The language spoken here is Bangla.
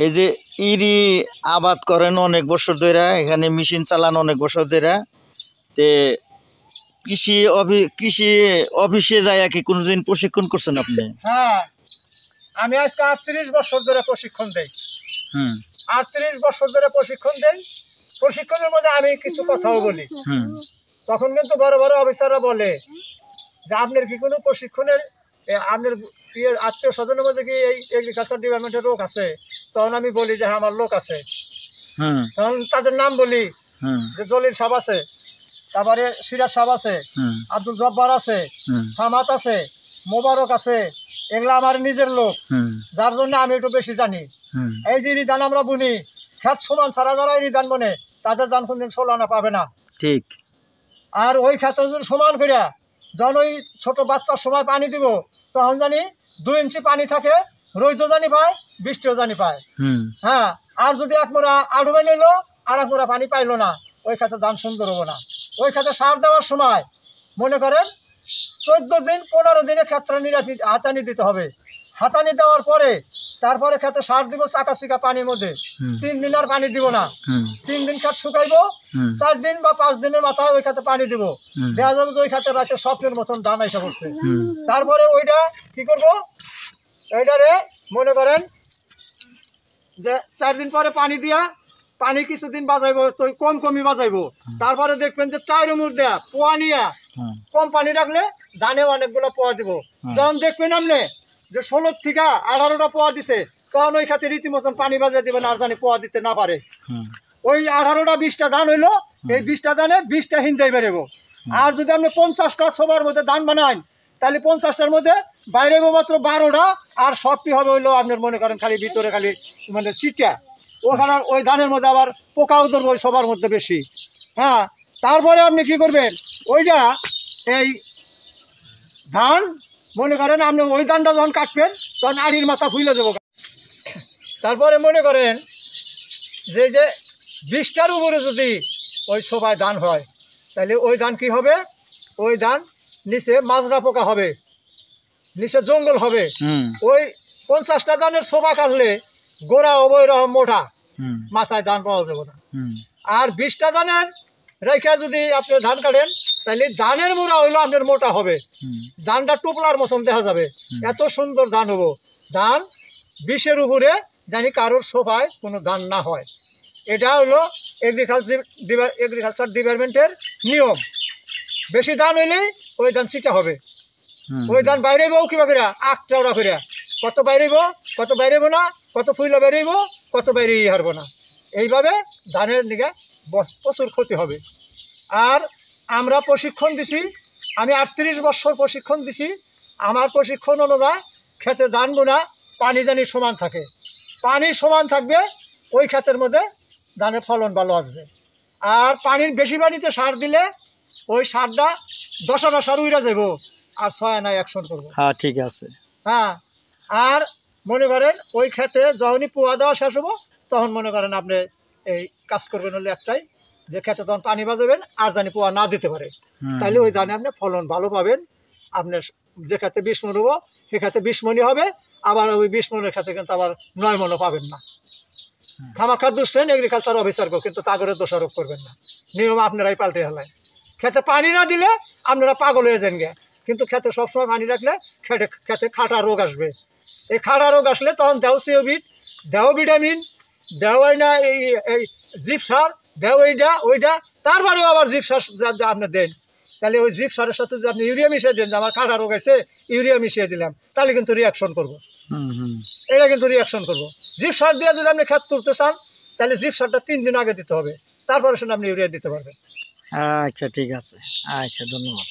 এই যে ইরি আবাদ করেন অনেক বছর ধরে, এখানে মেশিন চালান অনেক বছর ধরে। তে কৃষি অফিসে যায় কি কোনোদিন প্রশিক্ষণ করছেন আপনি? হ্যাঁ, আমি আজকে 38 বছর ধরে প্রশিক্ষণ দেই। 38 বছর ধরে প্রশিক্ষণ দেই। প্রশিক্ষণের মধ্যে আমি কিছু কথাও বলি। তখন কিন্তু বড় বড় অফিসাররা বলে যে আপনার কি কোনো প্রশিক্ষণের আপনার আত্মীয় স্বজনের মধ্যে কি এই এগ্রিকালচার ডিপার্টমেন্টের লোক আছে? তখন আমি বলি যে হ্যাঁ আমার লোক আছে। তখন তাদের নাম বলি যে জলিল সাহেব আছে, তারপরে সিরাজ সাহেব আছে, আব্দুল জব্বার আছে, সামাত আছে, মোবারক আছে। এগুলো আমার নিজের লোক, যার জন্য আমি একটু বেশি জানি। এই যে ধান আমরা বুনি, খেত সমান ছাড়া যারা এই ধান বনে তাদের ধান কোনদিন 16 আনা পাবে না। ঠিক। আর ওই খেতে যদি সমান করে যখন ওই ছোট বাচ্চার সময় পানি দিব, তখন জানি 2 ইঞ্চি পানি থাকে, রোদও জানি পায়, বৃষ্টিও জানি পায়। হ্যাঁ, আর যদি এক মোড়া আড়ু বানিলো আর এক মোড়া পানি পাইলো না, ওই খেতে ধান সুন্দর হবো না। ওই খেতে সার দেওয়ার সময় মনে করেন 14 দিন 15 দিনে ক্ষেত্রে হাতানি দিতে হবে। হাতানি দেওয়ার পরে তারপরে খেতে সার দিব চাকা পানির মধ্যে। 3 দিন আর পানি দিব না। 3 দিন খেত শুকাইবো, 4 দিন বা 5 দিনের মাথায় ওই খেতে পানি দিব। দেখা যাবে যে ওই খেতে রাতে স্বপ্নের মতন ধান এসে পড়ছে। তারপরে ওইটা কি করবো, ওইটারে মনে করেন যে 4 দিন পরে পানি দিয়া পানি কিছুদিন বাজাইবো, তো কমই বাজাইবো। তারপরে দেখবেন যে 4 উমুর দেয়া পোয়া নিয়া কম পানি রাখলে ধানে অনেকগুলো পোয়া দিব। যখন দেখবেন আপনি যে 16 থেকে 18টা পোয়া দিছে, তখন ওই খাতে রীতিমতন পানি বাজাই দিবেন, আর জানি পোয়া দিতে না পারে। ওই 18টা 20টা ধান হইলো, এই 20টা ধানে 20টা হিনজাই বেরোবো। আর যদি আপনি 50টা সবার মধ্যে ধান বানান, তাহলে 50টার মধ্যে বাইরে মাত্র 12টা, আর সবটি হবে হইলো আপনার মনে করেন খালি ভিতরে খালি মানে চিটা। ওখানে ওই ধানের মধ্যে আবার পোকাও ধরবে ওই সবার মধ্যে বেশি। হ্যাঁ, তারপরে আপনি কি করবেন, ওইটা এই ধান মনে করেন আপনি ওই ধানটা যখন কাটবেন তখন আড়ির মাথা ফুলে যাবো। তারপরে মনে করেন যে 20টার উপরে যদি ওই সবাই ধান হয়, তাহলে ওই ধান কি হবে, ওই ধান নিচে মাজরা পোকা হবে, নিচে জঙ্গল হবে। ওই 50টা ধানের শোভা কাটলে গোড়া হবে এরকম মোটা, মাথায় ধান পাওয়া যাবে না। আর 20টা ধানের রেখা যদি আপনি ধান কাটেন, তাহলে ধানের মোড়া হইলো আপনার মোটা হবে, ধানটা টোপলার মতন দেখা যাবে, এত সুন্দর ধান হবো। ধান 20-এর উপরে জানি কারোর শোভায় কোনো ধান না হয়। এটা হলো এগ্রিকালচার ডিপার্টমেন্টের নিয়ম। বেশি ধান হইলেই ওই ধান চিটা হবে। ওই ধান বাইরেব কিবা করে আটটা করে, কত বাইরেব কত বাইরেব না, কত ফুইলা বেরোইব কত বাইরে হারবো না। এইভাবে ধানের দিকে প্রচুর ক্ষতি হবে। আর আমরা প্রশিক্ষণ দিছি, আমি 38 বছর প্রশিক্ষণ দিছি। আমার প্রশিক্ষণ অনুযায়ী খেতে ধান বোনা পানি জানি সমান থাকে, পানি সমান থাকবে, ওই ক্ষেতের মধ্যে ধানের ফলন ভালো আসবে। আর পানির বেশি পানিতে সার দিলে ওই সারটা 10 আনা সার উইরা যাব, আর 6 আনা অ্যাকশন করবো। হ্যাঁ, ঠিক আছে। হ্যাঁ, আর মনে করেন ওই ক্ষেতে যখনই পোয়া দেওয়া শেষ হবো, তখন মনে করেন আপনি এই কাজ করবেন হলে একটাই, যে ক্ষেতে তখন পানি বাজাবেন আর জানি পোয়া না দিতে পারে, তাহলে ওই ধানে আপনি ফলন ভালো পাবেন। আপনার যে ক্ষেতে 20 মণ হবো সে ক্ষেতে 20 মণই হবে, আবার ওই 20 মণের ক্ষেতে কিন্তু আবার 9 মণও পাবেন না। খামাখা দুষছেন এগ্রিকালচার অফিসারকে, কিন্তু তাগরে দোষারোপ করবেন না, নিয়ম আপনারাই পাল্টে হেলায়। খেতে পানি না দিলে আপনারা পাগল হয়ে যান গে, কিন্তু খেতে সবসময় পানি রাখলে খেতে খাটা রোগ আসবে। এই খাটা রোগ আসলে তখন দেও সিওবিট, দেও ভিটামিন, দেও না এই জিপ সার, দেও এইটা ওইটা, তারপরেও আবার জিপ সার আপনি দেন। তাহলে ওই জিপ সারের সাথে যদি আপনি ইউরিয়া মিশিয়ে দেন, যে আমার খাটা রোগ আছে ইউরিয়া মিশিয়ে দিলাম, তাহলে কিন্তু রিয়াকশন করবো। এটা কিন্তু রিয়াকশন করবো। জিপ সার দিয়ে যদি আপনি খেত তুলতে চান, তাহলে জিপ সারটা 3 দিন আগে দিতে হবে, তারপরে সেটা আপনি ইউরিয়া দিতে পারবেন। আচ্ছা, ঠিক আছে। আচ্ছা, ধন্যবাদ।